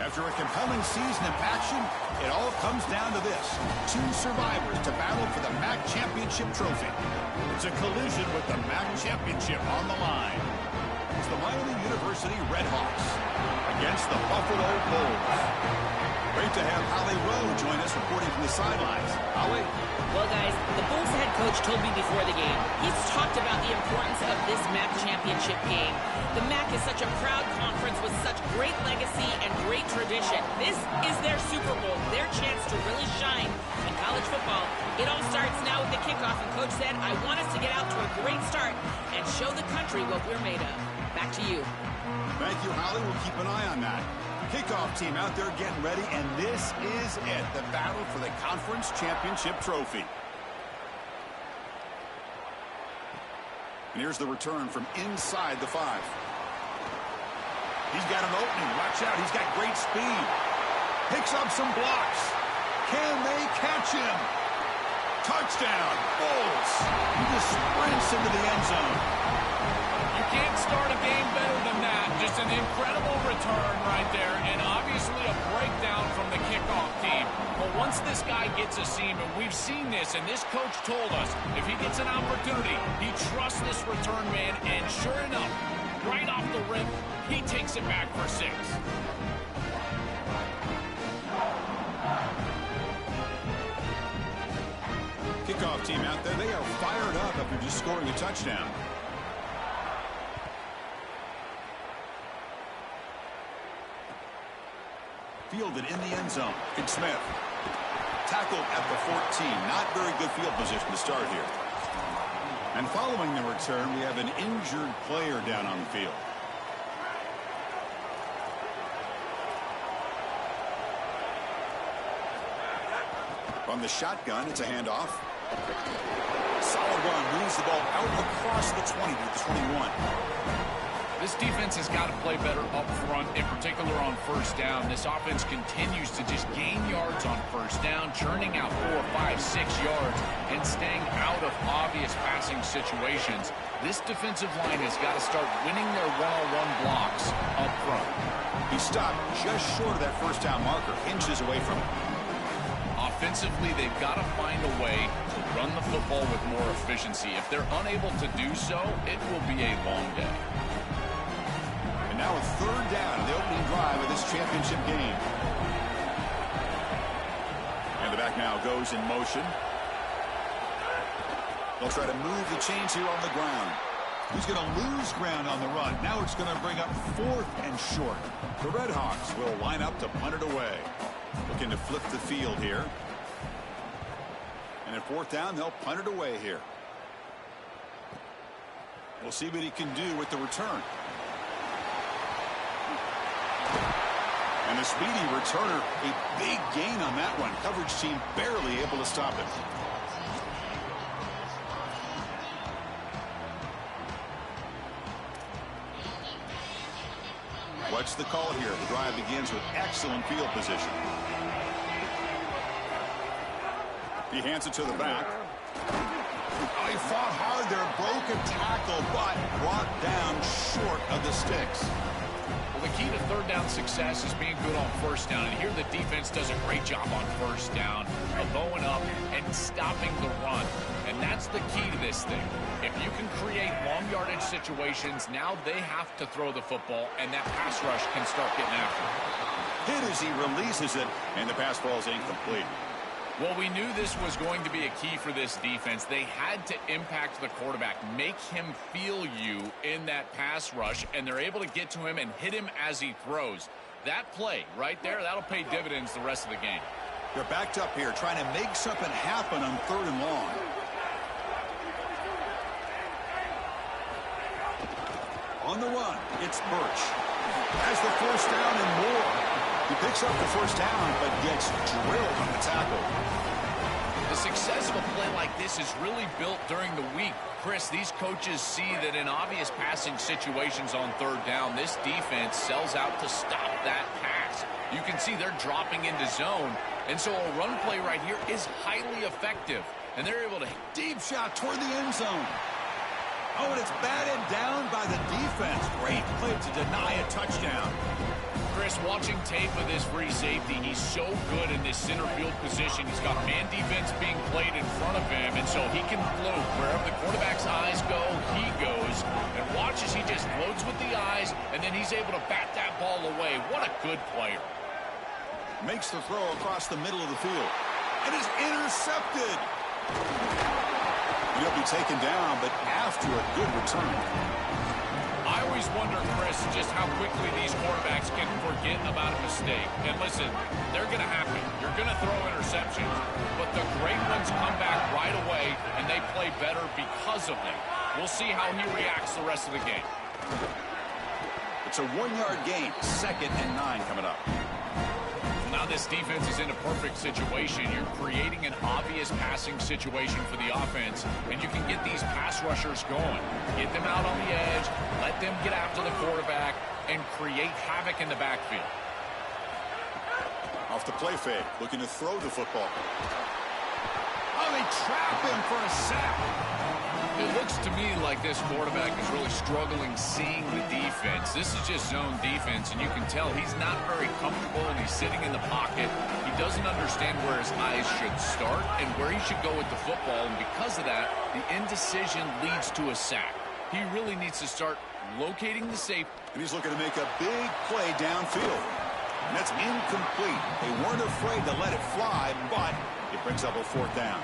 After a compelling season of action, it all comes down to this. Two survivors to battle for the MAC Championship trophy. It's a collision with the MAC Championship on the line. It's the Miami University Redhawks against the Buffalo Bulls. Great to have Holly Rowe join us reporting from the sidelines. Holly? Well, guys, the Bulls head coach told me before the game, he's talked about the importance of this MAC championship game. The MAC is such a proud conference with such great legacy and great tradition. This is their Super Bowl, their chance to really shine in college football. It all starts now with the kickoff, and Coach said, I want us to get out to a great start and show the country what we're made of. Back to you. Thank you, Holly. We'll keep an eye on that. Kickoff team out there getting ready, and this is it, the battle for the conference championship trophy. And here's the return from inside the 5. He's got an opening. Watch out. He's got great speed. Picks up some blocks. Can they catch him? Touchdown, Bulls. He just sprints into the end zone. You can't start a game better than that. Just an incredible return right there, and obviously a breakdown from the kickoff team. But once this guy gets a seam, and we've seen this, and this coach told us, if he gets an opportunity, he trusts this return man, and sure enough, right off the rip, he takes it back for 6. Kickoff team out there, they are fired up after just scoring a touchdown. Fielded in the end zone. Big Smith. Tackled at the 14. Not very good field position to start here. And following the return, we have an injured player down on the field. From the shotgun, it's a handoff. Solid run. Moves the ball out across the 20 to the 21. This defense has got to play better up front, in particular on first down. This offense continues to just gain yards on first down, churning out 4, 5, 6 yards, and staying out of obvious passing situations. This defensive line has got to start winning their one-on-one blocks up front. He stopped just short of that first down marker, inches away from it. Offensively, they've got to find a way to run the football with more efficiency. If they're unable to do so, it will be a long day. And now a third down in the opening drive of this championship game. And the back now goes in motion. They'll try to move the chains here on the ground. He's going to lose ground on the run. Now it's going to bring up 4th and short. The Redhawks will line up to punt it away. Looking to flip the field here. And at 4th down, they'll punt it away here. We'll see what he can do with the return. And the speedy returner, a big gain on that one. Coverage team barely able to stop it. What's the call here? The drive begins with excellent field position. He hands it to the back. Oh, he fought hard there, broke a tackle, but brought down short of the sticks. Well, the key to third down success is being good on first down, and here the defense does a great job on first down of bowing up and stopping the run, and that's the key to this thing. If you can create long yardage situations, now they have to throw the football, and that pass rush can start getting after it. Hit as he releases it, and the pass ball is incomplete. Well, we knew this was going to be a key for this defense. They had to impact the quarterback, make him feel you in that pass rush, and they're able to get to him and hit him as he throws. That play right there, that'll pay dividends the rest of the game. They're backed up here, trying to make something happen on 3rd and long. On the run, it's Birch. Has the first down and more. He picks up the first down, but gets drilled on the tackle. The success of a play like this is really built during the week. Chris, these coaches see that in obvious passing situations on 3rd down, this defense sells out to stop that pass. You can see they're dropping into zone, and so a run play right here is highly effective. And they're able to deep shot toward the end zone. Oh, and it's batted down by the defense. Great play to deny a touchdown. Chris, watching tape of this free safety, he's so good in this center field position. He's got man defense being played in front of him, and so he can float. Wherever the quarterback's eyes go, he goes. And watch as he just floats with the eyes, and then he's able to bat that ball away. What a good player. Makes the throw across the middle of the field. And is intercepted. He'll be taken down, but after a good return. I always wonder, Chris, just how quickly these quarterbacks can forget about a mistake. And listen, they're going to happen. You're going to throw interceptions, but the great ones come back right away, and they play better because of them. We'll see how he reacts the rest of the game. It's a 1-yard gain. 2nd and 9 coming up. Now this defense is in a perfect situation. You're creating an obvious passing situation for the offense, and you can get these pass rushers going. Get them out on the edge, let them get after the quarterback, and create havoc in the backfield. Off the play fake, looking to throw the football. Oh, they trap him for a sack. It looks to me like this quarterback is really struggling seeing the defense. This is just zone defense, and you can tell he's not very comfortable, and he's sitting in the pocket. He doesn't understand where his eyes should start and where he should go with the football, and because of that, the indecision leads to a sack. He really needs to start locating the safety. And he's looking to make a big play downfield. And that's incomplete. They weren't afraid to let it fly, but it brings up a 4th down.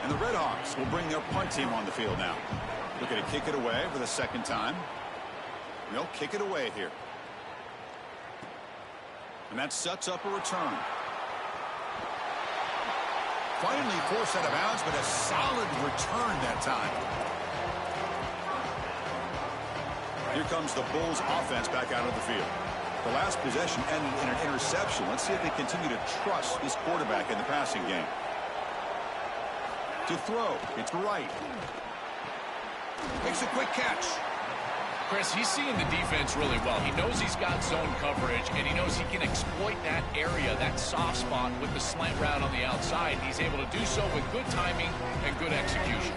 And the Redhawks will bring their punt team on the field now. Looking to kick it away for the 2nd time. They'll kick it away here. And that sets up a return. Finally forced out of bounds, but a solid return that time. Here comes the Bulls offense back out of the field. The last possession ended in an interception. Let's see if they continue to trust this quarterback in the passing game. To throw, it's right. Makes a quick catch. Chris, he's seeing the defense really well. He knows he's got zone coverage, and he knows he can exploit that area, that soft spot, with the slant route on the outside. He's able to do so with good timing and good execution.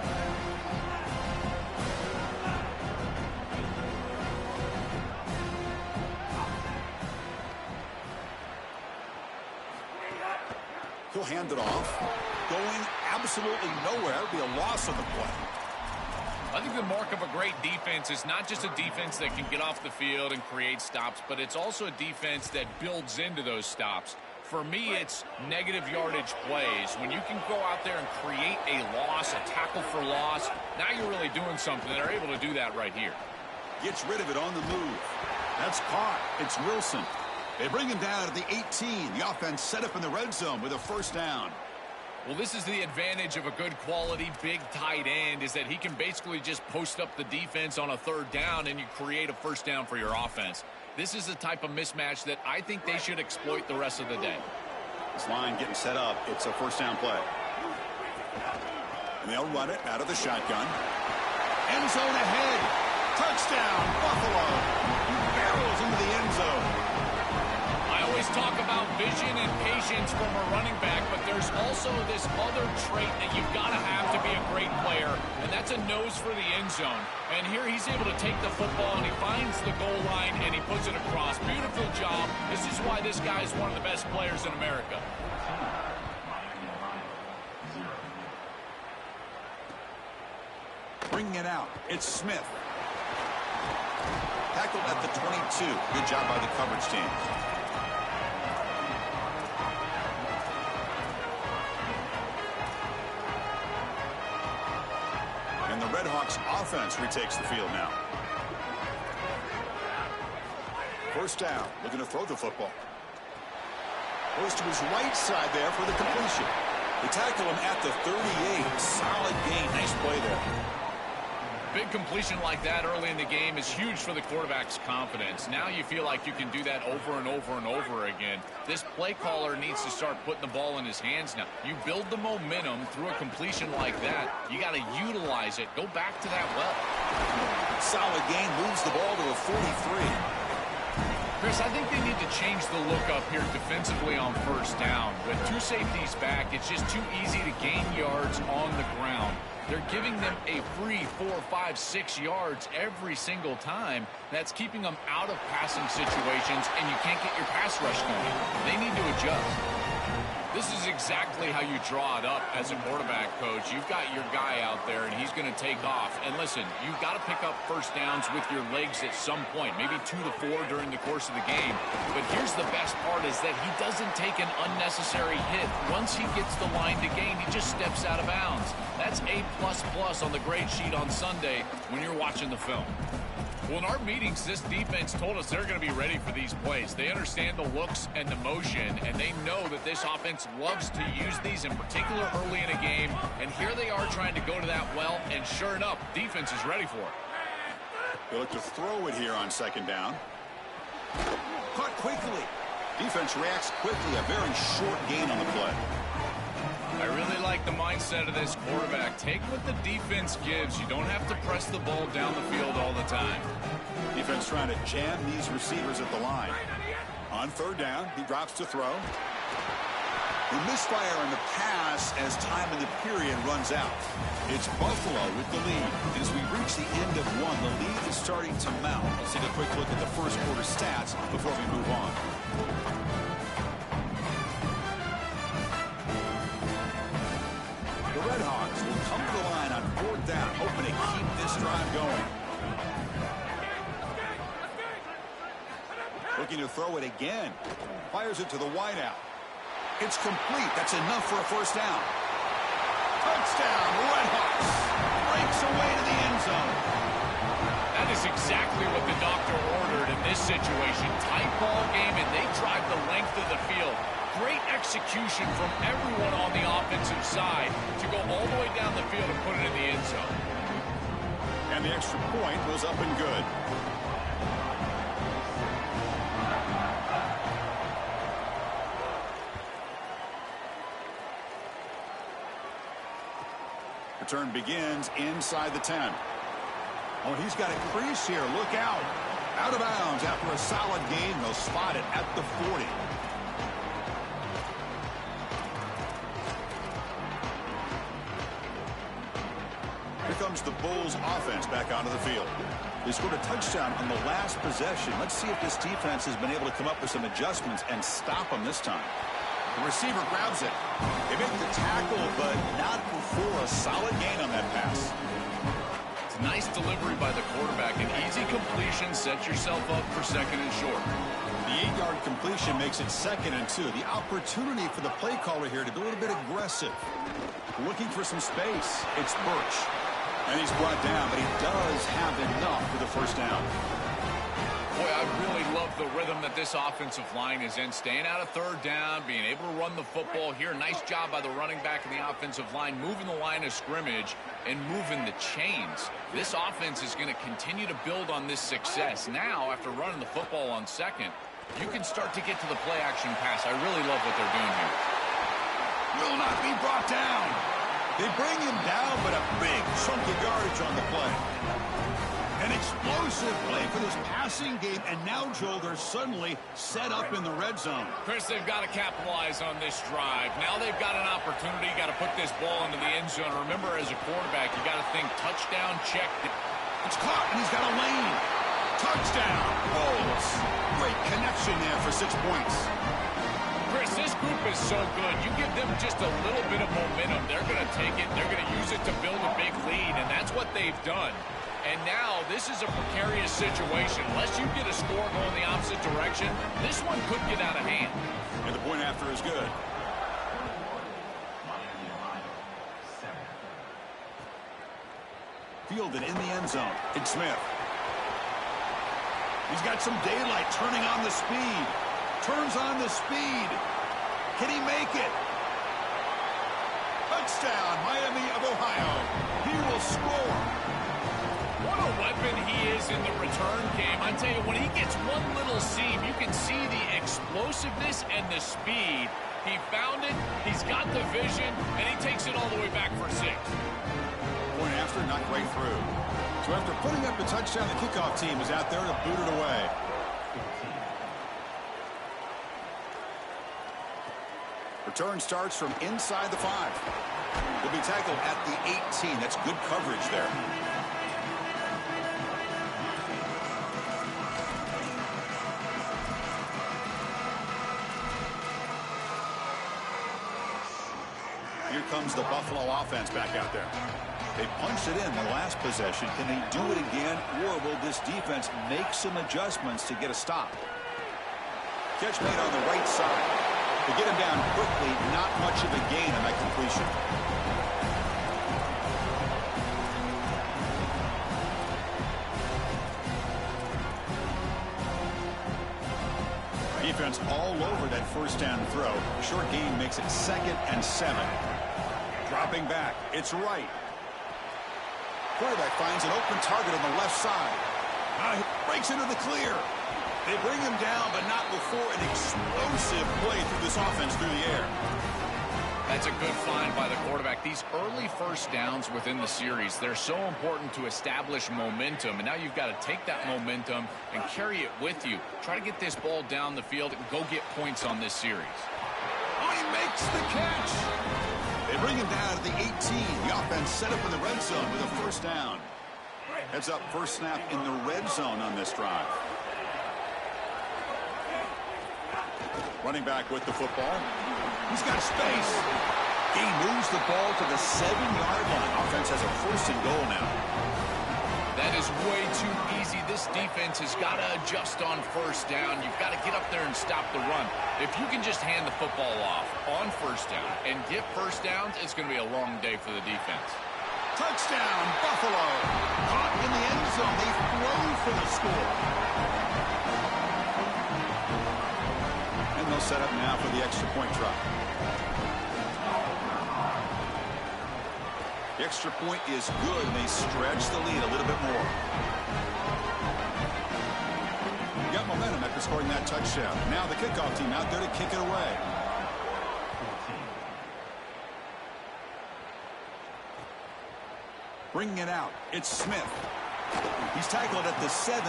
He'll hand it off. Going absolutely nowhere. It'll be a loss on the play. I think the mark of a great defense is not just a defense that can get off the field and create stops, but it's also a defense that builds into those stops. For me, it's negative yardage plays. When you can go out there and create a loss, a tackle for loss, now you're really doing something. They're able to do that right here. Gets rid of it on the move. That's caught. It's Wilson. They bring him down at the 18. The offense set up in the red zone with a 1st down. Well, this is the advantage of a good quality big tight end, is that he can basically just post up the defense on a 3rd down and you create a 1st down for your offense. This is the type of mismatch that I think they should exploit the rest of the day. This line getting set up. It's a 1st down play. And they'll run it out of the shotgun. End zone ahead. Touchdown, Buffalo. Barrels into the end zone. I always talk about vision and patience from a running back, but there's also this other trait that you've got to have to be a great player, and that's a nose for the end zone. And here he's able to take the football, and he finds the goal line, and he puts it across. Beautiful job. This is why this guy is one of the best players in America. Bringing it out. It's Smith. Tackled at the 22. Good job by the coverage team. And the Redhawks offense retakes the field now. 1st down. Looking to throw the football. Goes to his right side there for the completion. They tackle him at the 38. Solid gain. Nice play there. Big completion like that early in the game is huge for the quarterback's confidence. Now you feel like you can do that over and over and over again. This play caller needs to start putting the ball in his hands now. You build the momentum through a completion like that. You got to utilize it. Go back to that well. Solid gain. Moves the ball to a 43. Chris, Chris, I think they need to change the look up here defensively on first down. With two safeties back, it's just too easy to gain yards on the ground. They're giving them a free 4, 5, 6 yards every single time. That's keeping them out of passing situations, and you can't get your pass rush going. They need to adjust. This is exactly how you draw it up as a quarterback coach. You've got your guy out there, and he's going to take off. And listen, you've got to pick up first downs with your legs at some point, maybe 2 to 4 during the course of the game. But here's the best part is that he doesn't take an unnecessary hit. Once he gets the line to gain, he just steps out of bounds. That's A++ on the grade sheet on Sunday when you're watching the film. Well, in our meetings, this defense told us they're going to be ready for these plays. They understand the looks and the motion, and they know that this offense loves to use these, in particular early in a game. And here they are trying to go to that well, and sure enough, defense is ready for it. They look to throw it here on second down. Caught quickly. Defense reacts quickly. A very short gain on the play. I really like the mindset of this quarterback. Take what the defense gives. You don't have to press the ball down the field all the time. Defense trying to jam these receivers at the line. On third down, he drops to throw. A misfire in the pass as time in the period runs out. It's Buffalo with the lead. As we reach the end of one, the lead is starting to mount. Let's take a quick look at the first quarter stats before we move on. The Redhawks will come to the line on fourth down, hoping to keep this drive going. Looking to throw it again. Fires it to the wideout. It's complete. That's enough for a first down. Touchdown, Redhawks. Breaks away to the end zone. That is exactly what the doctor ordered in this situation. Tight ball game, and they drive the length of the field. Great execution from everyone on the offensive side to go all the way down the field and put it in the end zone. And the extra point was up and good. Return begins inside the 10. Oh, he's got a crease here. Look out. Out of bounds after a solid gain. They'll spot it at the 40. Here comes the Bulls offense back onto the field. They scored a touchdown on the last possession. Let's see if this defense has been able to come up with some adjustments and stop them this time. The receiver grabs it. They make the tackle, but not before a solid gain on that pass. It's a nice delivery by the quarterback. An easy completion sets yourself up for second and short. The 8-yard completion makes it 2nd and 2. The opportunity for the play caller here to be a little bit aggressive. Looking for some space. It's Birch. And he's brought down, but he does have enough for the first down. Boy, I really love the rhythm that this offensive line is in. Staying out of third down, being able to run the football here. Nice job by the running back and the offensive line, moving the line of scrimmage and moving the chains. This offense is going to continue to build on this success. Now, after running the football on second, you can start to get to the play-action pass. I really love what they're doing here. Will not be brought down. They bring him down, but a big chunk of yardage on the play. An explosive play for this passing game, and now, Joel, they're suddenly set up in the red zone. Chris, they've got to capitalize on this drive. Now they've got an opportunity. Got to put this ball into the end zone. Remember, as a quarterback, you got to think touchdown, check. It's caught, and he's got a lane. Touchdown, Bulls. Great connection there for 6 points. Chris, this group is so good. You give them just a little bit of momentum. They're going to take it. They're going to use it to build a big lead, and that's what they've done. And now this is a precarious situation. Unless you get a score going the opposite direction, this one could get out of hand. And the point after is good. Fielded in the end zone. It's Smith. He's got some daylight, turning on the speed. Turns on the speed. Can he make it? Touchdown, Miami of Ohio. He will score. What a weapon he is in the return game. I tell you, when he gets one little seam, you can see the explosiveness and the speed. He found it, he's got the vision, and he takes it all the way back for 6. Point after, not right through. So after putting up the touchdown, the kickoff team is out there to boot it away. Return starts from inside the 5. He'll be tackled at the 18. That's good coverage there. Here comes the Buffalo offense back out there. They punched it in the last possession. Can they do it again, or will this defense make some adjustments to get a stop? Catch made on the right side. To get him down quickly, not much of a gain on that completion. Defense all over that first down throw. Short gain makes it 2nd and 7. Dropping back. It's right. Quarterback finds an open target on the left side. He breaks into the clear. They bring him down, but not before an explosive play through this offense through the air. That's a good find by the quarterback. These early first downs within the series, they're so important to establish momentum. And now you've got to take that momentum and carry it with you. Try to get this ball down the field and go get points on this series. Oh, he makes the catch. They bring him down to the 18. The offense set up in the red zone with a first down. Heads up, first snap in the red zone on this drive. Running back with the football. He's got space. He moves the ball to the 7-yard line. Offense has a first and goal now. That is way too easy. This defense has got to adjust on first down. You've got to get up there and stop the run. If you can just hand the football off on first down and get first downs, it's going to be a long day for the defense. Touchdown, Buffalo. Caught in the end zone. They throw for the score. And they'll set up now for the extra point try. The extra point is good, and they stretch the lead a little bit more. You got momentum after scoring that touchdown. Now the kickoff team out there to kick it away. Bringing it out, it's Smith. He's tackled at the 17,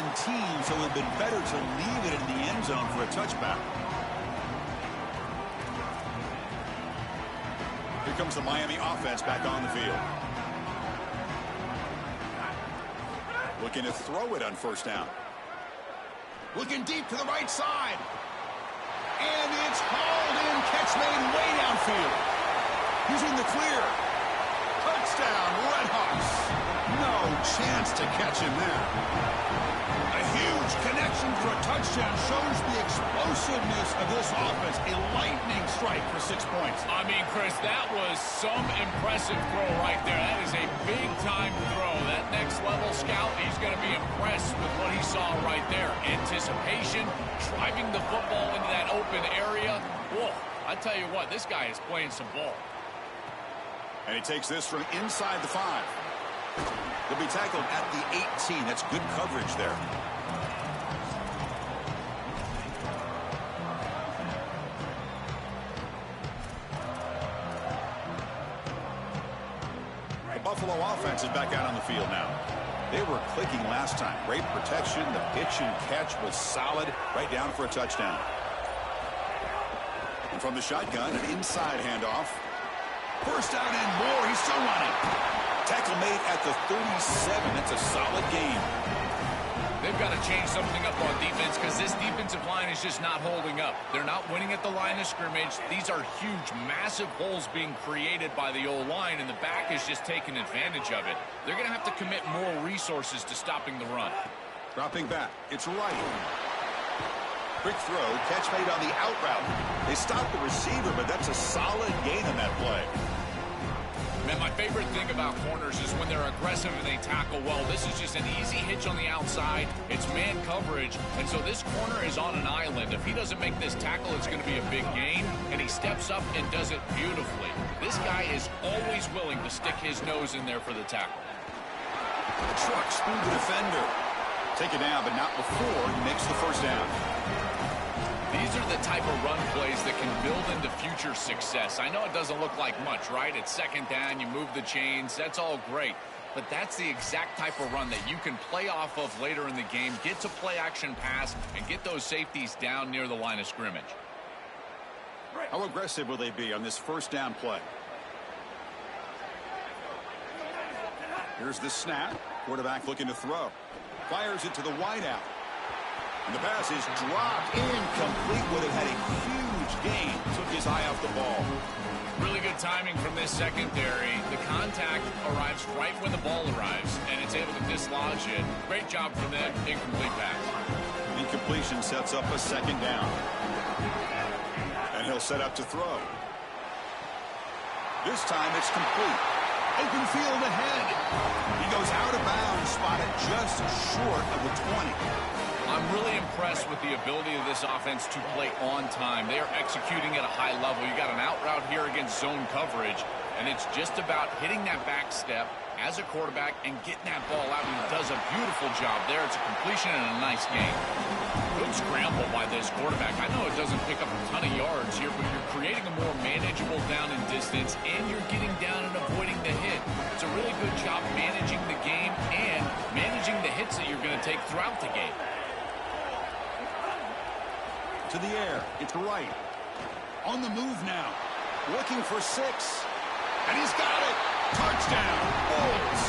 so it would have been better to leave it in the end zone for a touchback. Here comes the Miami offense back on the field. Looking to throw it on first down. Looking deep to the right side. And it's hauled in. Catch made way downfield. Using the clear. Touchdown, Redhawks. No chance to catch him there. A huge connection for a touchdown shows the explosiveness of this offense. A lightning strike for 6 points. I mean, Chris, that was some impressive throw right there. That is a big-time throw. That next-level scout, he's going to be impressed with what he saw right there. Anticipation, driving the football into that open area. Whoa, I tell you what, this guy is playing some ball. And he takes this from inside the 5. He'll be tackled at the 18. That's good coverage there. The Buffalo offense is back out on the field now. They were clicking last time. Great protection. The pitch and catch was solid. Right down for a touchdown. And from the shotgun, an inside handoff. First down and more. He's still running. Tackle made at the 37. That's a solid game. They've got to change something up on defense because this defensive line is just not holding up. They're not winning at the line of scrimmage. These are huge, massive holes being created by the O-line, and the back is just taking advantage of it. They're going to have to commit more resources to stopping the run. Dropping back. It's right. Quick throw. Catch made on the out route. They stopped the receiver, but that's a solid gain on that play. Man, my favorite thing about corners is when they're aggressive and they tackle well. This is just an easy hitch on the outside. It's man coverage, and so this corner is on an island. If he doesn't make this tackle, it's going to be a big gain, and he steps up and does it beautifully. This guy is always willing to stick his nose in there for the tackle. Trucks through the defender. Take it down, but not before he makes the first down. These are the type of run plays that can build into future success. I know it doesn't look like much, right? It's second down, you move the chains, that's all great. But that's the exact type of run that you can play off of later in the game, get to play action pass, and get those safeties down near the line of scrimmage. How aggressive will they be on this first down play? Here's the snap. Quarterback looking to throw. Fires it to the wideout. And the pass is dropped. Incomplete. Would have had a huge gain. Took his eye off the ball. Really good timing from this secondary. The contact arrives right when the ball arrives, and it's able to dislodge it. Great job from them. Incomplete pass. Incompletion sets up a second down. And he'll set up to throw. This time it's complete. Open field ahead. He goes out of bounds, spotted just short of the 20. I'm really impressed with the ability of this offense to play on time. They are executing at a high level. You got an out route here against zone coverage, and it's just about hitting that back step as a quarterback and getting that ball out. He does a beautiful job there. It's a completion and a nice game. Good scramble by this quarterback. I know it doesn't pick up a ton of yards here, but you're creating a more manageable down and distance, and you're getting down and avoiding the hit. It's a really good job managing the game and managing the hits that you're going to take throughout the game. To the air. It's right. On the move now. Looking for 6. And he's got it. Touchdown. Bulls.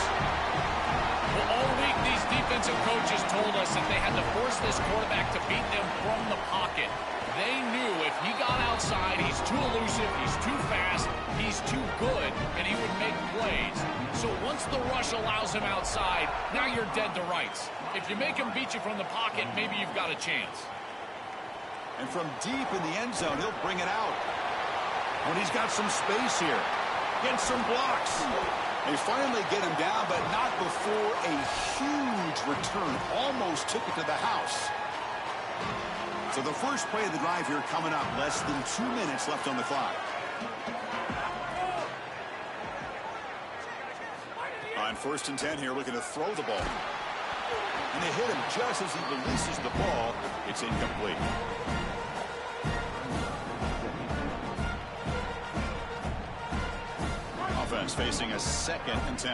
Well, all week these defensive coaches told us that they had to force this quarterback to beat them from the pocket. They knew if he got outside, he's too elusive, he's too fast, he's too good, and he would make plays. So once the rush allows him outside, now you're dead to rights. If you make him beat you from the pocket, maybe you've got a chance. And from deep in the end zone, he'll bring it out. When he's got some space here. Gets some blocks. They finally get him down, but not before a huge return. Almost took it to the house. So the first play of the drive here coming up. Less than 2 minutes left on the clock. On 1st and 10 here, looking to throw the ball. And they hit him just as he releases the ball. It's incomplete. Offense facing a 2nd and 10.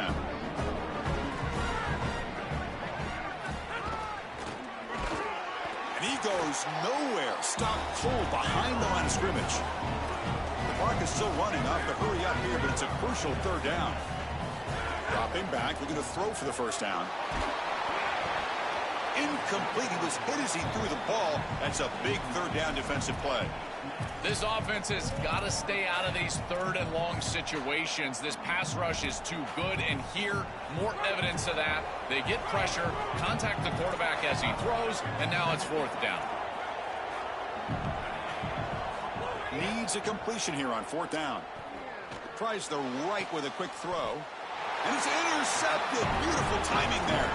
And he goes nowhere. Stopped cold behind the line of scrimmage. The clock is still running. Off to hurry up here, but it's a crucial 3rd down. Dropping back, looking to throw for the 1st down. Incomplete. He was hit as he threw the ball. That's a big 3rd down defensive play. This offense has got to stay out of these 3rd and long situations. This pass rush is too good, and here, more evidence of that. They get pressure, contact the quarterback as he throws, and now it's 4th down. Needs a completion here on 4th down. Tries the right with a quick throw. And it's intercepted. Beautiful timing there.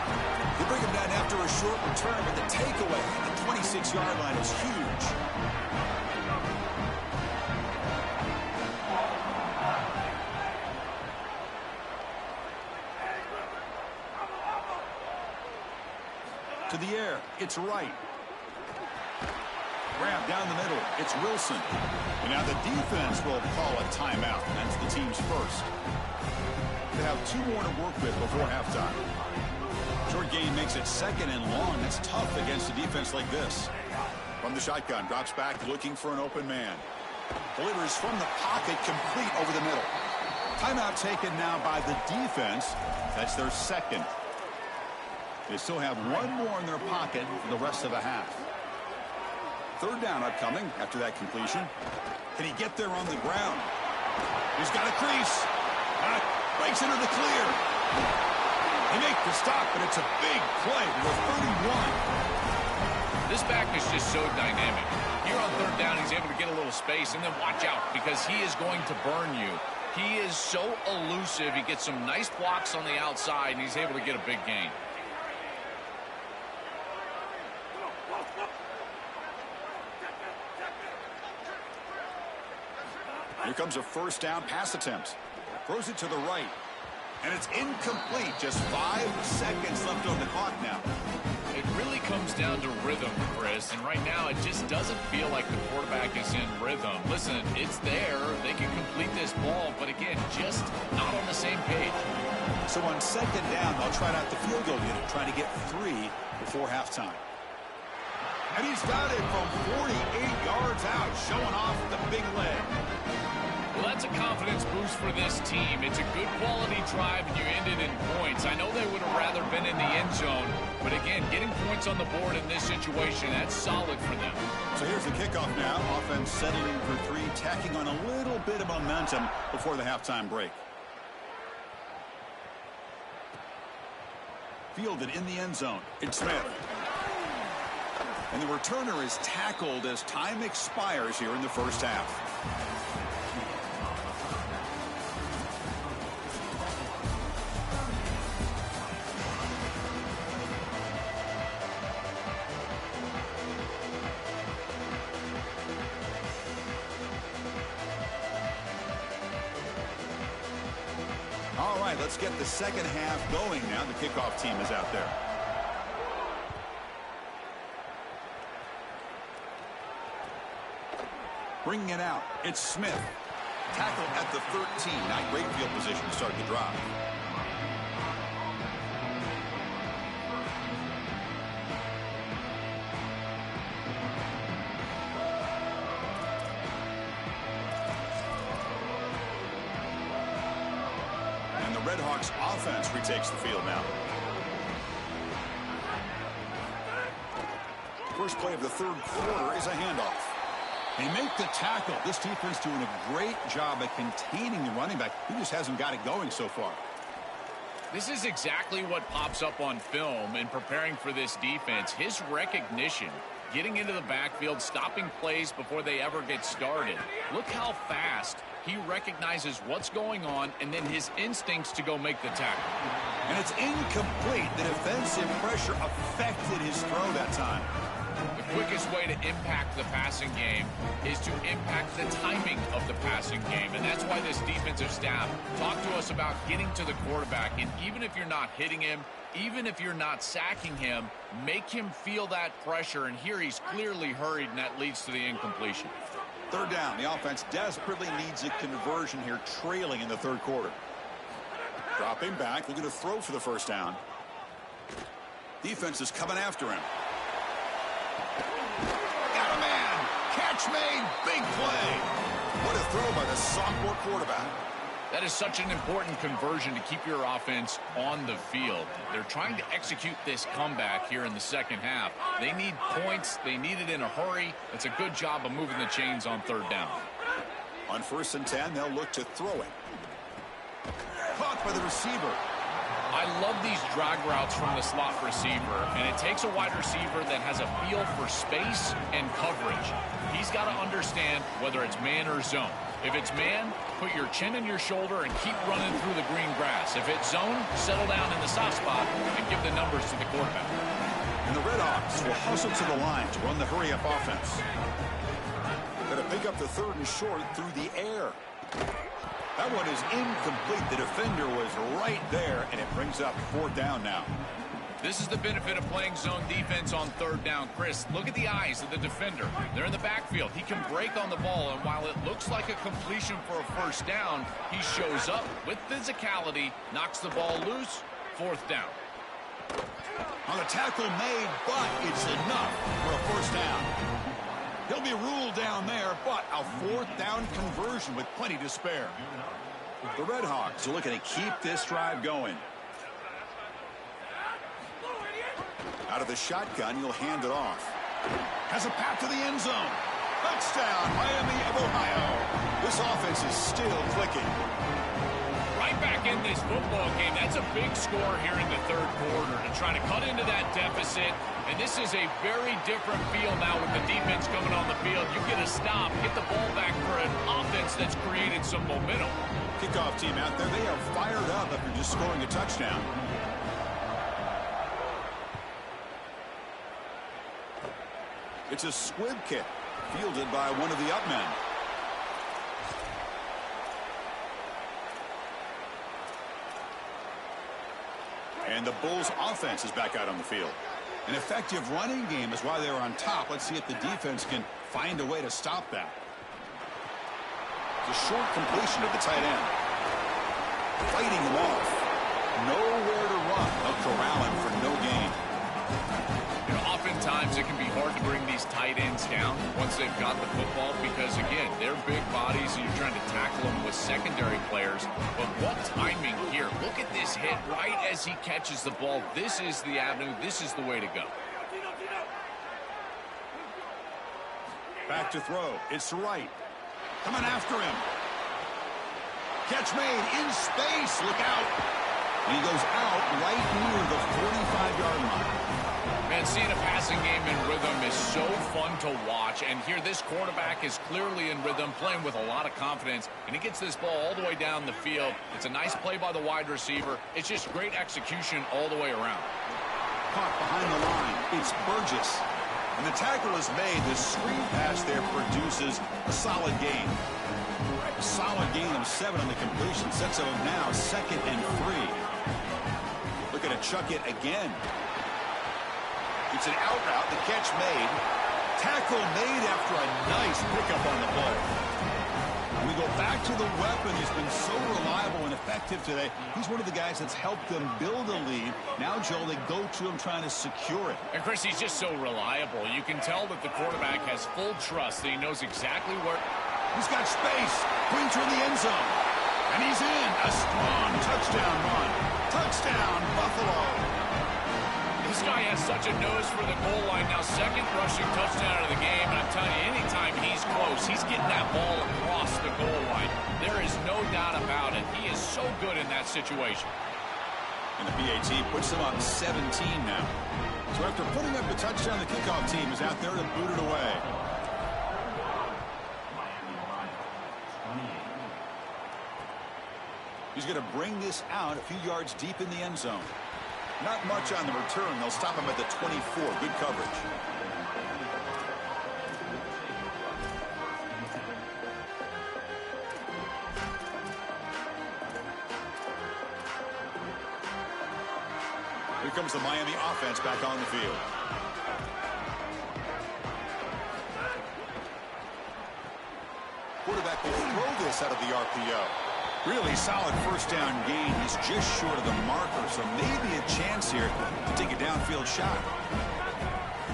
They bring him down after a short return, but the takeaway at the 26-yard line is huge. To the air. It's right. Grab down the middle. It's Wilson. And now the defense will call a timeout. That's the team's first. They have 2 more to work with before halftime. Short gain makes it 2nd and long. That's tough against a defense like this. From the shotgun, drops back looking for an open man. Delivers from the pocket, complete over the middle. Timeout taken now by the defense. That's their 2nd. They still have 1 more in their pocket for the rest of the half. 3rd down upcoming after that completion. Can he get there on the ground? He's got a crease. Breaks into the clear. He makes the stop, but it's a big play to the 31. This back is just so dynamic. Here on 3rd down, he's able to get a little space, and then watch out because he is going to burn you. He is so elusive. He gets some nice blocks on the outside, and he's able to get a big gain. Here comes a 1st down pass attempt. Throws it to the right. And it's incomplete. Just 5 seconds left on the clock now. It really comes down to rhythm, Chris. And right now, it just doesn't feel like the quarterback is in rhythm. Listen, it's there. They can complete this ball. But again, just not on the same page. So on 2nd down, they'll try out the field goal unit, trying to get 3 before halftime. And he's got it from 48 yards out, showing off the big leg. Well, that's a confidence boost for this team. It's a good quality drive, and you ended in points. I know they would have rather been in the end zone, but again, getting points on the board in this situation, that's solid for them. So here's the kickoff now. Offense settling for three, tacking on a little bit of momentum before the halftime break. Fielded in the end zone. It's Smith. And the returner is tackled as time expires here in the first half. All right, let's get the second half going now. The kickoff team is out there. Bringing it out, it's Smith. Tackle at the 13. Not great field position to start the drive. And the Redhawks offense retakes the field now. First play of the third quarter is a handoff. They make the tackle. This defense doing a great job at containing the running back. He just hasn't got it going so far. This is exactly what pops up on film in preparing for this defense. His recognition, getting into the backfield, stopping plays before they ever get started. Look how fast he recognizes what's going on and then his instincts to go make the tackle. And it's incomplete. The defensive pressure affected his throw that time. The quickest way to impact the passing game is to impact the timing of the passing game. And that's why this defensive staff talked to us about getting to the quarterback. And even if you're not hitting him, even if you're not sacking him, make him feel that pressure. And here he's clearly hurried, and that leads to the incompletion. Third down. The offense desperately needs a conversion here, trailing in the third quarter. Dropping back, looking to throw for the first down. Defense is coming after him. Got a man. Catch made. Big play. What a throw by the sophomore quarterback. That is such an important conversion to keep your offense on the field. They're trying to execute this comeback here in the second half. They need points. They need it in a hurry. It's a good job of moving the chains on third down. On 1st and 10, they'll look to throw it. Caught by the receiver. I love these drag routes from the slot receiver, and it takes a wide receiver that has a feel for space and coverage. He's got to understand whether it's man or zone. If it's man, put your chin in your shoulder and keep running through the green grass. If it's zone, settle down in the soft spot and give the numbers to the quarterback. And the Redhawks will hustle to the line to run the hurry-up offense. Going to pick up the third and short through the air. That one is incomplete. The defender was right there, and it brings up fourth down now. This is the benefit of playing zone defense on third down. Chris, look at the eyes of the defender. They're in the backfield. He can break on the ball, and while it looks like a completion for a first down, he shows up with physicality, knocks the ball loose, fourth down. On a tackle made, but it's enough for a first down. He'll be ruled down there, but a fourth down conversion with plenty to spare. The Redhawks are looking to keep this drive going. Out of the shotgun, he'll hand it off. Has a path to the end zone. Touchdown, Miami of Ohio. This offense is still clicking. Right back in this football game. That's a big score here in the third quarter to try to cut into that deficit. And this is a very different feel now with the defense coming on the field. You get a stop, get the ball back for an offense that's created some momentum. Kickoff team out there, they are fired up after just scoring a touchdown. It's a squib kick, fielded by one of the up men. And the Bulls offense is back out on the field. An effective running game is why they're on top. Let's see if the defense can find a way to stop that. It's a short completion of the tight end. Fighting him off. Nowhere to run. They'll corral him for no gain. You know, oftentimes times it can be hard to bring these tight ends down once they've got the football because, again, they're big bodies and you're trying to tackle them with secondary players. But what timing here. Look at this hit right as he catches the ball. This is the avenue. This is the way to go. Back to throw. It's right. Coming after him. Catch made in space. Look out. And he goes out right near the 45-yard line. Man, seeing a passing game in rhythm is so fun to watch. And here this quarterback is clearly in rhythm, playing with a lot of confidence. And he gets this ball all the way down the field. It's a nice play by the wide receiver. It's just great execution all the way around. Caught behind the line. It's Burgess. And the tackle is made. The screen pass there produces a solid gain. A solid gain of 7 on the completion. Sets up now 2nd and 3. Looking to chuck it again. It's an out route. The catch made. Tackle made after a nice pickup on the play. And we go back to the weapon who's been so reliable and effective today. He's one of the guys that's helped them build a lead. Now, Joel, they go to him trying to secure it. And, Chris, he's just so reliable. You can tell that the quarterback has full trust that he knows exactly where. He's got space. Pointer in the end zone. And he's in. A strong touchdown run. Touchdown, Buffalo. This guy has such a nose for the goal line. Now, 2nd rushing touchdown of the game. And I'm telling you, anytime he's close, he's getting that ball across the goal line. There is no doubt about it. He is so good in that situation. And the PAT puts them on 17 now. So after putting up the touchdown, the kickoff team is out there to boot it away. He's going to bring this out a few yards deep in the end zone. Not much on the return. They'll stop him at the 24. Good coverage. Here comes the Miami offense back on the field. Quarterback will throw this out of the RPO. Really solid first down gain. He's just short of the marker, so maybe a chance here to take a downfield shot.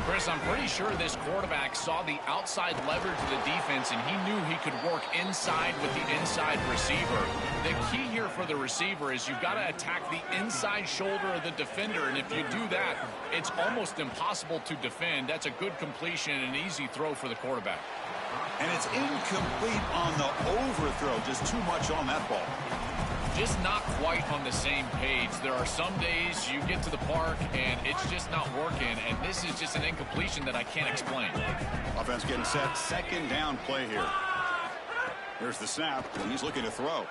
Chris, I'm pretty sure this quarterback saw the outside leverage of the defense, and he knew he could work inside with the inside receiver. The key here for the receiver is you've got to attack the inside shoulder of the defender, and if you do that, it's almost impossible to defend. That's a good completion and an easy throw for the quarterback. And it's incomplete on the overthrow. Just too much on that ball. Just not quite on the same page. There are some days you get to the park and it's just not working, and this is just an incompletion that I can't explain. Offense getting set. 2nd down play here. There's the snap, and he's looking to throw.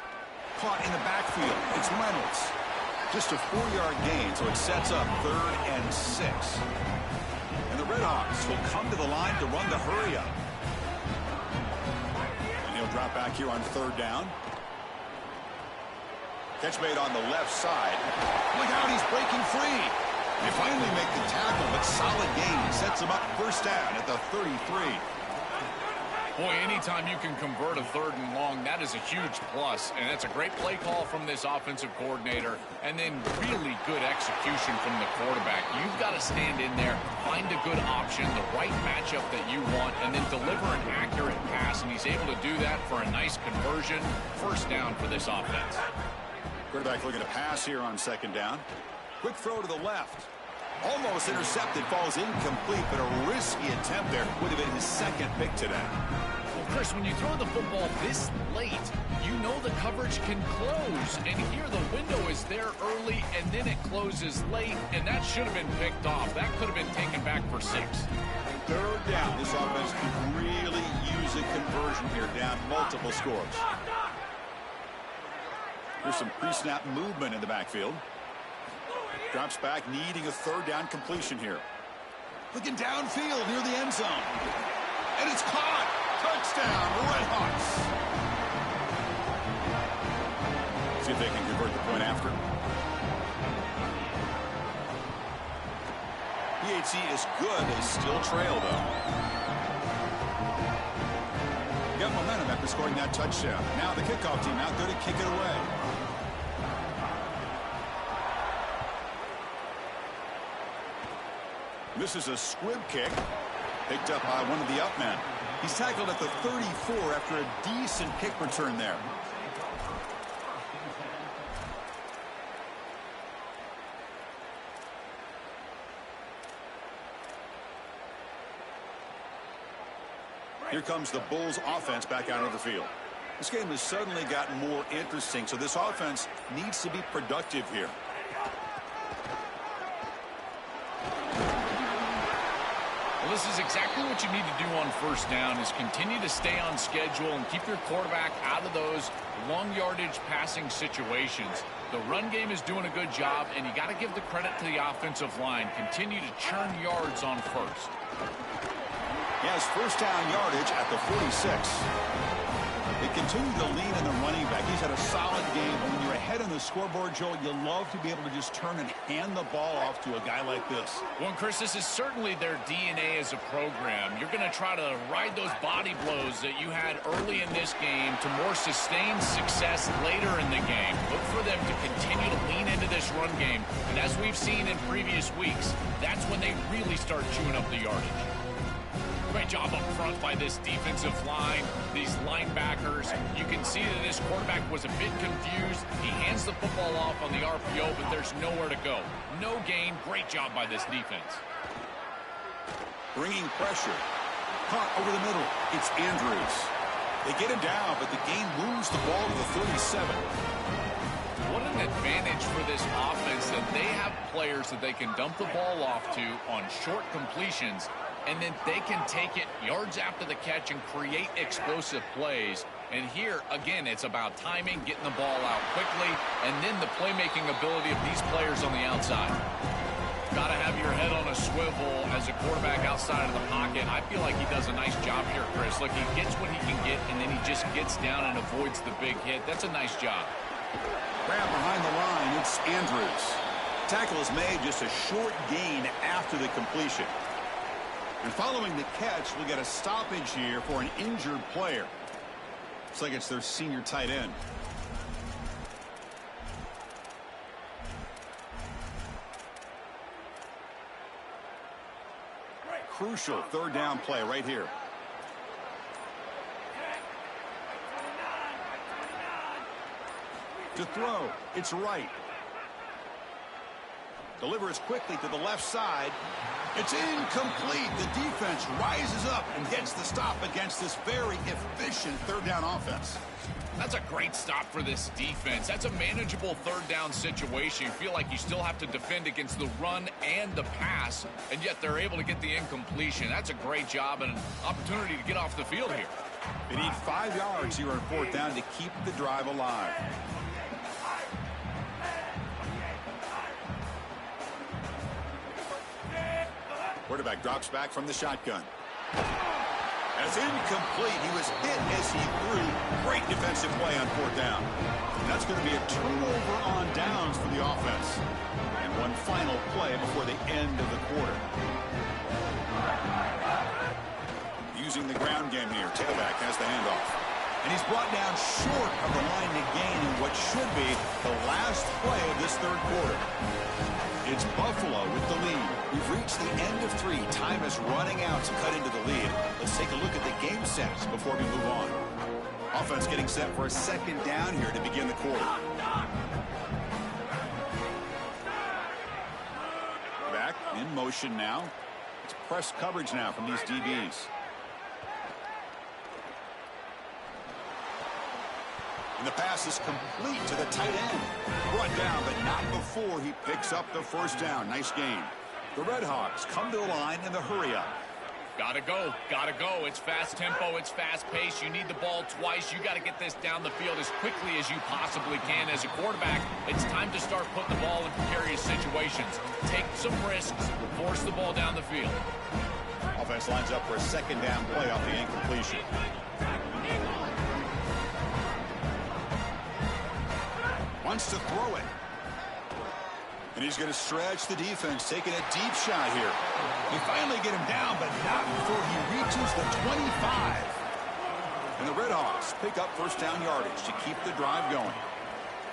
Caught in the backfield. It's Reynolds. Just a 4-yard gain, so it sets up 3rd and 6. And the Redhawks will come to the line to run the hurry up. He'll drop back here on 3rd down. Catch made on the left side. Look out, he's breaking free. They finally make the tackle, but solid gain. Sets him up 1st down at the 33. Boy, anytime you can convert a 3rd and long, that is a huge plus. And that's a great play call from this offensive coordinator. And then really good execution from the quarterback. You've got to stand in there, find a good option, the right matchup that you want, and then deliver an accurate pass. And he's able to do that for a nice conversion. 1st down for this offense. Quarterback looking to pass here on 2nd down. Quick throw to the left. Almost intercepted, falls incomplete, but a risky attempt there. Would have been his 2nd pick today. Well, Chris, when you throw the football this late, you know the coverage can close. And here the window is there early, and then it closes late, and that should have been picked off. That could have been taken back for 6. 3rd down. This offense can really use a conversion here, down multiple scores. Here's some pre-snap movement in the backfield. Drops back, needing a 3rd down completion here. Looking downfield near the end zone. And it's caught. Touchdown, Redhawks. See if they can convert the point after. PAT is good. They still trail, though. Got momentum after scoring that touchdown. Now the kickoff team out there to kick it away. This is a squib kick. Picked up by one of the up men. He's tackled at the 34 after a decent kick return there. Here comes the Bulls offense back out of the field. This game has suddenly gotten more interesting, so this offense needs to be productive here. Well, this is exactly what you need to do on first down, is continue to stay on schedule and keep your quarterback out of those long yardage passing situations. The run game is doing a good job, and you got to give the credit to the offensive line. Continue to churn yards on first. He has first down yardage at the 46. They continue to lean in the running back. He's had a solid game. When you're ahead on the scoreboard, Joel, you love to be able to just turn and hand the ball off to a guy like this. Well, Chris, this is certainly their DNA as a program. You're going to try to ride those body blows that you had early in this game to more sustained success later in the game. Look for them to continue to lean into this run game. And as we've seen in previous weeks, that's when they really start chewing up the yardage. Great job up front by this defensive line, these linebackers. You can see that this quarterback was a bit confused. He hands the football off on the RPO, but there's nowhere to go. No gain. Great job by this defense. Bringing pressure. Caught over the middle. It's Andrews. They get him down, but the gain moves the ball to the 37. What an advantage for this offense that they have players that they can dump the ball off to on short completions, and then they can take it yards after the catch and create explosive plays. And here, again, it's about timing, getting the ball out quickly, and then the playmaking ability of these players on the outside. Got to have your head on a swivel as a quarterback outside of the pocket. I feel like he does a nice job here, Chris. Look, he gets what he can get, and then he just gets down and avoids the big hit. That's a nice job. Grab behind the line, it's Andrews. Tackle is made, just a short gain after the completion. And following the catch, we'll get a stoppage here for an injured player. Looks like it's their senior tight end. Crucial third down play right here. To throw, it's right. Delivers quickly to the left side. It's incomplete. The defense rises up and gets the stop against this very efficient third down offense. That's a great stop for this defense. That's a manageable third down situation. You feel like you still have to defend against the run and the pass, and yet they're able to get the incompletion. That's a great job and an opportunity to get off the field here. They need 5 yards here on fourth down to keep the drive alive. Quarterback drops back from the shotgun. That's incomplete. He was hit as he threw. Great defensive play on fourth down. And that's going to be a turnover on downs for the offense. And one final play before the end of the quarter. Using the ground game here. Tailback has the handoff. And he's brought down short of the line to gain in what should be the last play of this third quarter. It's Buffalo with the lead. We've reached the end of 3. Time is running out to cut into the lead. Let's take a look at the game sets before we move on. Offense getting set for a second down here to begin the quarter. Back in motion now. It's press coverage now from these DBs. And the pass is complete to the tight end. Brought down, but not before he picks up the first down. Nice game. The Red Hawks come to the line in the hurry-up. Gotta go. Gotta go. It's fast tempo. It's fast pace. You need the ball twice. You got to get this down the field as quickly as you possibly can. As a quarterback, it's time to start putting the ball in precarious situations. Take some risks. Force the ball down the field. Offense lines up for a second down play off the incompletion. Wants to throw it. And he's going to stretch the defense, taking a deep shot here. They finally get him down, but not before he reaches the 25. And the Red Hawks pick up first down yardage to keep the drive going.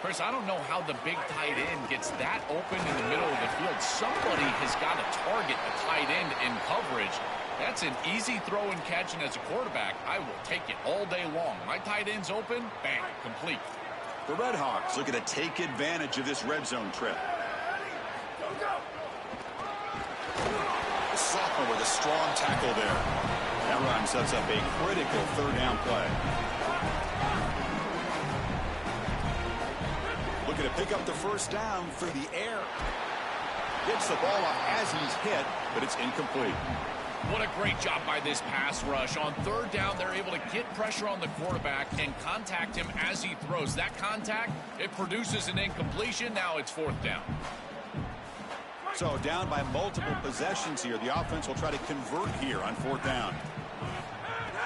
Chris, I don't know how the big tight end gets that open in the middle of the field. Somebody has got to target the tight end in coverage. That's an easy throw and catch, and as a quarterback, I will take it all day long. My tight end's open, bang, complete. The Red Hawks looking to take advantage of this red zone trip. The sophomore with a strong tackle there. That run sets up a critical third down play. Looking to pick up the first down through the air. Gets the ball up as he's hit, but it's incomplete. What a great job by this pass rush. On third down, they're able to get pressure on the quarterback and contact him as he throws. That contact, it produces an incompletion. Now it's fourth down. So down by multiple possessions here. The offense will try to convert here on fourth down.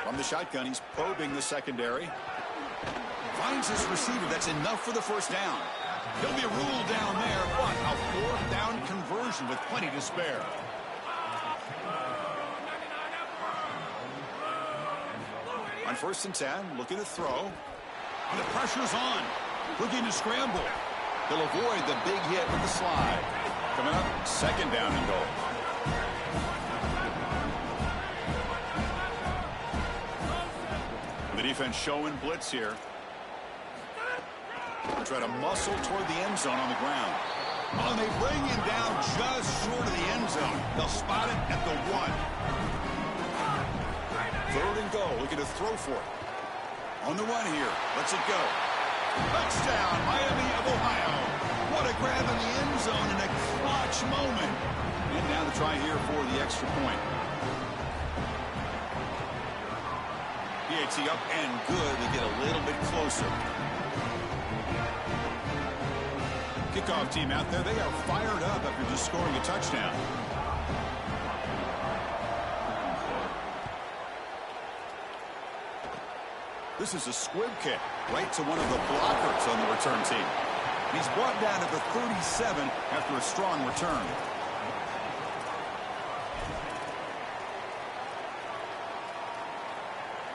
From the shotgun, he's probing the secondary. Finds his receiver. That's enough for the first down. He'll be ruled down there, but a fourth down conversion with plenty to spare. On 1st and 10, looking to throw. The pressure's on. Looking to scramble. He'll avoid the big hit with the slide. Coming up, second down and goal. The defense showing blitz here. They'll try to muscle toward the end zone on the ground. Oh, and they bring him down just short of the end zone. They'll spot it at the 1. Third and goal, looking to throw for it. On the run here, lets it go. Touchdown, Miami of Ohio. What a grab in the end zone in a clutch moment. And now to try here for the extra point. PAT up and good. They get a little bit closer. Kickoff team out there, they are fired up after just scoring a touchdown. This is a squib kick right to one of the blockers on the return team. And he's brought down at the 37 after a strong return.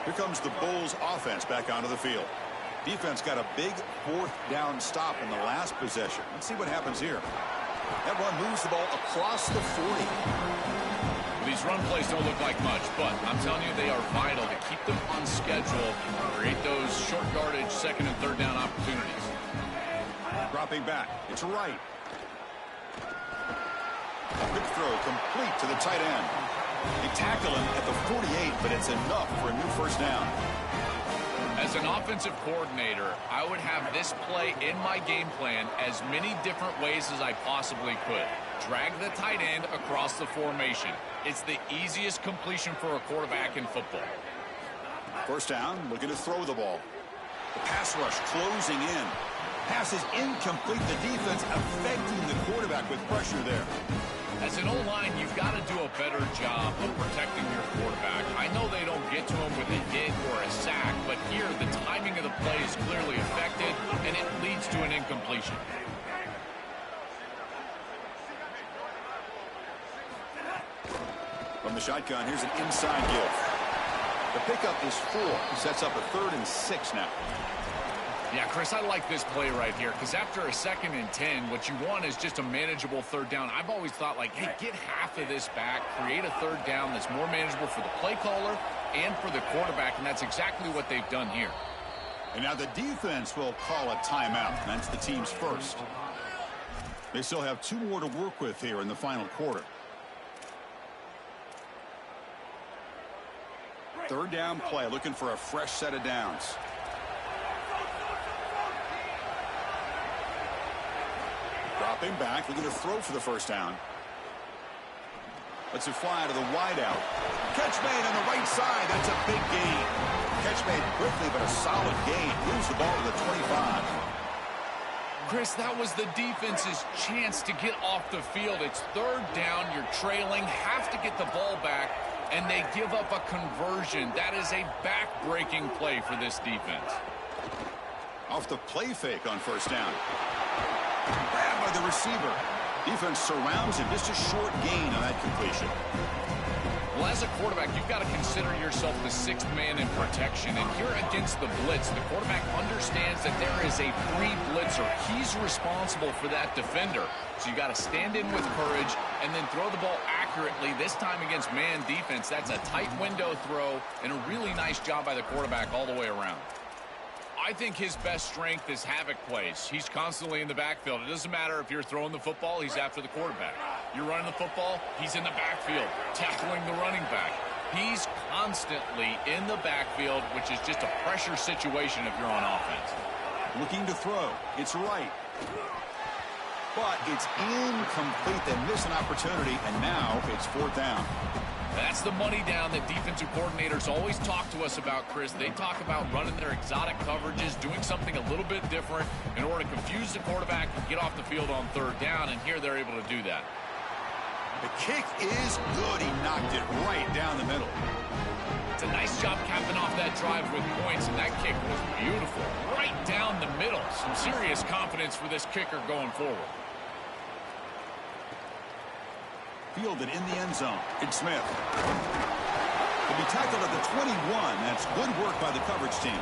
Here comes the Bulls offense back onto the field. Defense got a big fourth down stop in the last possession. Let's see what happens here. That run moves the ball across the 40. These run plays don't look like much, but I'm telling you, they are vital to keep them on schedule, create those short yardage second and third down opportunities. Dropping back, it's right. A quick throw complete to the tight end. They tackle him at the 48, but it's enough for a new first down. As an offensive coordinator, I would have this play in my game plan as many different ways as I possibly could. Drag the tight end across the formation. It's the easiest completion for a quarterback in football. First down, looking to throw the ball. The pass rush closing in. Pass is incomplete. The defense affecting the quarterback with pressure there. As an O-line, you've got to do a better job of protecting your quarterback. I know they don't get to him with a hit or a sack, but here the timing of the play is clearly affected, and it leads to an incompletion. From the shotgun, here's an inside give. The pickup is 4. He sets up a 3rd and 6 now. Yeah, Chris, I like this play right here because after a 2nd and 10, what you want is just a manageable third down. I've always thought, like, hey, get half of this back, create a third down that's more manageable for the play caller and for the quarterback, and that's exactly what they've done here. And now the defense will call a timeout. That's the team's first. They still have 2 more to work with here in the final quarter. Third down play, looking for a fresh set of downs. Dropping back, looking to throw for the first down. Lets it fly to the wideout. Catch made on the right side. That's a big gain. Catch made quickly, but a solid gain. Moves the ball to the 25. Chris, that was the defense's chance to get off the field. It's third down. You're trailing. Have to get the ball back, and they give up a conversion. That is a back-breaking play for this defense. Off the play fake on first down. Grabbed by the receiver. Defense surrounds him. Just a short gain on that completion. Well, as a quarterback, you've got to consider yourself the sixth man in protection. And here against the blitz, the quarterback understands that there is a free blitzer. He's responsible for that defender. So you got to stand in with courage and then throw the ball accurately. This time against man defense, that's a tight window throw and a really nice job by the quarterback all the way around. I think his best strength is havoc plays. He's constantly in the backfield. It doesn't matter if you're throwing the football, he's after the quarterback. You're running the football, he's in the backfield, tackling the running back. He's constantly in the backfield, which is just a pressure situation if you're on offense. Looking to throw. It's right. But it's incomplete. They miss an opportunity, and now it's 4th down. That's the money down that defensive coordinators always talk to us about, Chris. They talk about running their exotic coverages, doing something a little bit different in order to confuse the quarterback and get off the field on 3rd down, and here they're able to do that. The kick is good. He knocked it right down the middle. It's a nice job capping off that drive with points, and that kick was beautiful. Right down the middle. Some serious confidence for this kicker going forward. Fielded in the end zone. It's Smith. He'll be tackled at the 21. That's good work by the coverage team.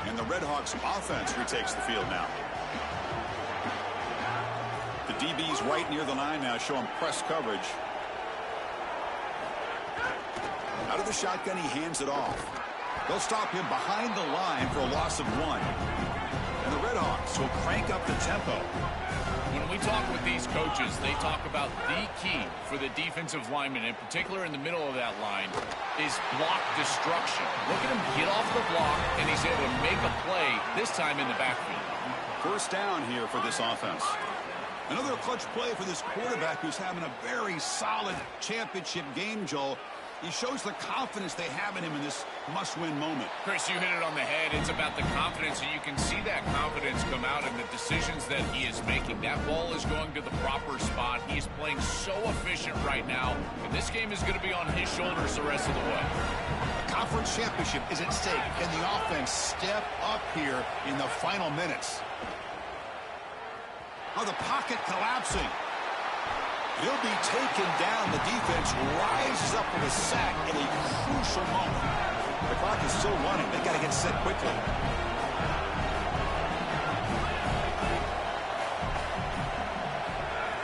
And the Redhawks offense retakes the field now. The DB's right near the line now, showing press coverage. Out of the shotgun, he hands it off. They'll stop him behind the line for a loss of 1. And the Redhawks will crank up the tempo. When we talk with these coaches, they talk about the key for the defensive lineman, in particular in the middle of that line, is block destruction. Look at him get off the block, and he's able to make a play, this time in the backfield. 1st down here for this offense. Another clutch play for this quarterback who's having a very solid championship game, Joel. He shows the confidence they have in him in this must-win moment. Chris, you hit it on the head. It's about the confidence, and you can see that confidence come out in the decisions that he is making. That ball is going to the proper spot. He is playing so efficient right now, and this game is going to be on his shoulders the rest of the way. A conference championship is at stake. Can the offense step up here in the final minutes? Oh, the pocket collapsing. He'll be taken down. The defense rises up with a sack in a crucial moment. The clock is still running. They got to get set quickly.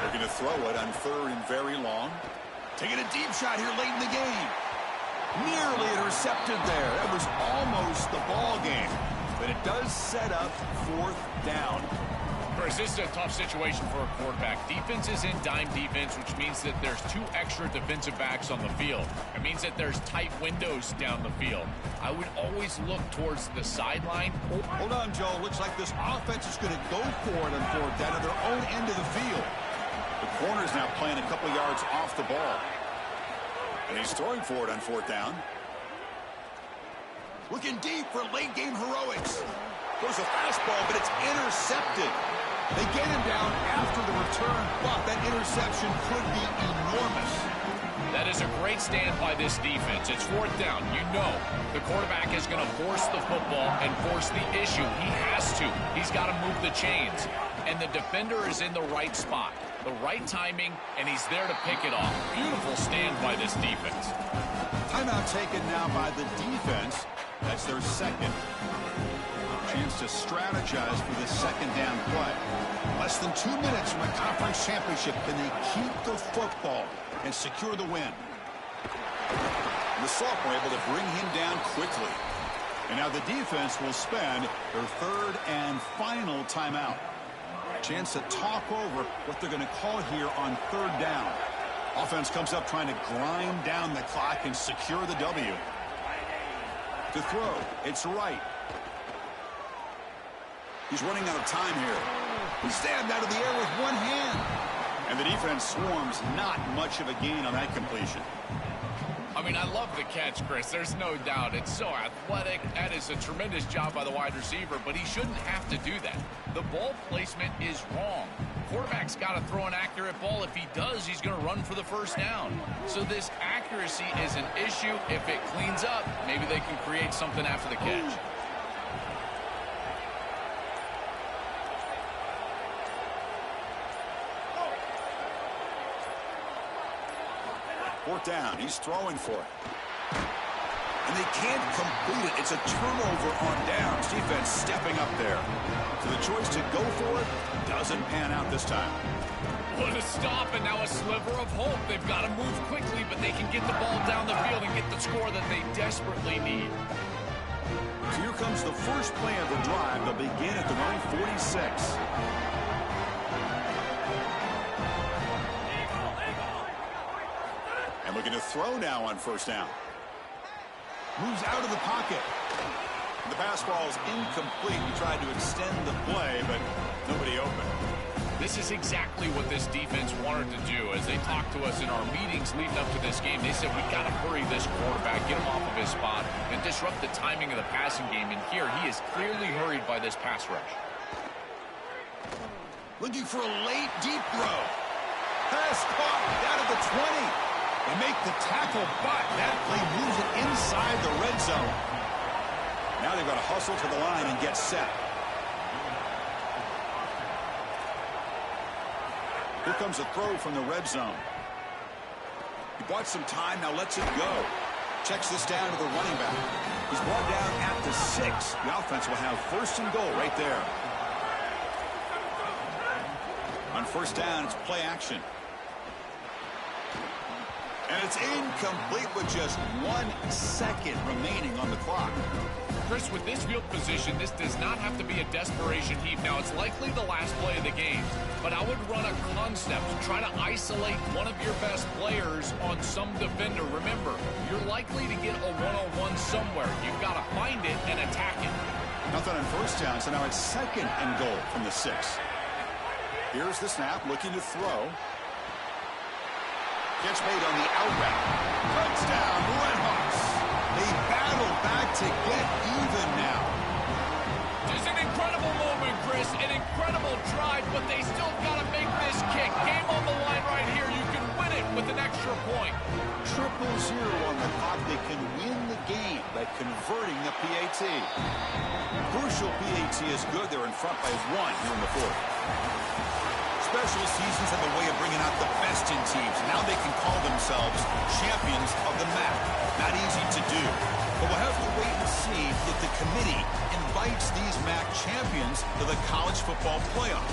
They're going to throw it on 3rd and very long. Taking a deep shot here late in the game. Nearly intercepted there. That was almost the ball game. But it does set up 4th down. Chris, this is a tough situation for a quarterback. Defense is in dime defense, which means that there's 2 extra defensive backs on the field. It means that there's tight windows down the field. I would always look towards the sideline. Hold on, Joe. Looks like this offense is going to go for it on 4th down at their own end of the field. The corner's now playing a couple yards off the ball. And he's throwing for it on 4th down. Looking deep for late game heroics. Goes a fastball, but it's intercepted. They get him down after the return, but that interception could be enormous. That is a great stand by this defense. It's 4th down. You know the quarterback is going to force the football and force the issue. He has to. He's got to move the chains. And the defender is in the right spot, the right timing, and he's there to pick it off. Beautiful stand by this defense. Timeout taken now by the defense. That's their 2nd. Chance to strategize for this 2nd down play. Less than 2 minutes from a conference championship. Can they keep the football and secure the win? The sophomore able to bring him down quickly. And now the defense will spend their 3rd and final timeout. Chance to talk over what they're going to call here on 3rd down. Offense comes up trying to grind down the clock and secure the W. To throw, it's right. He's running out of time here. He stabbed out of the air with one hand. And the defense swarms, not much of a gain on that completion. I mean, I love the catch, Chris. There's no doubt. It's so athletic. That is a tremendous job by the wide receiver, but he shouldn't have to do that. The ball placement is wrong. Quarterback's got to throw an accurate ball. If he does, he's going to run for the 1st down. So this accuracy is an issue. If it cleans up, maybe they can create something after the catch. Fourth down. He's throwing for it. And they can't complete it. It's a turnover on downs. Defense stepping up there. So the choice to go for it doesn't pan out this time. What a stop, and now a sliver of hope. They've got to move quickly, but they can get the ball down the field and get the score that they desperately need. So here comes the first play of the drive. They'll begin at their own 46. And looking to throw now on first down. Moves out of the pocket. The pass ball is incomplete. He tried to extend the play, but nobody open. This is exactly what this defense wanted to do. As they talked to us in our meetings leading up to this game, they said, we got to hurry this quarterback, get him off of his spot, and disrupt the timing of the passing game. And here, he is clearly hurried by this pass rush. Looking for a late, deep throw. Pass caught out of the 20. They make the tackle, but that play moves it inside the red zone. Now they've got to hustle to the line and get set. Here comes a throw from the red zone. He bought some time, now lets it go. Checks this down to the running back. He's brought down at the 6. The offense will have first and goal right there. On first down, it's play action. And it's incomplete with just 1 second remaining on the clock. Chris, with this field position, this does not have to be a desperation heap. Now, it's likely the last play of the game, but I would run a concept. Try to isolate one of your best players on some defender. Remember, you're likely to get a one-on-one somewhere. You've got to find it and attack it. Nothing on first down, so now it's second and goal from the 6. Here's the snap, looking to throw. Catch made on the out route. Touchdown, Redhawks. They battle back to get even now. It's an incredible moment, Chris. An incredible drive, but they still got to make this kick. Game on the line right here. You can win it with an extra point. 0-0 on the clock. They can win the game by converting the PAT. Crucial PAT is good. They're in front by 1 here in the 4th. Special seasons have a way of bringing out the best in teams. Now they can call themselves champions of the MAC. Not easy to do. But we'll have to wait and see if the committee invites these MAC champions to the college football playoff.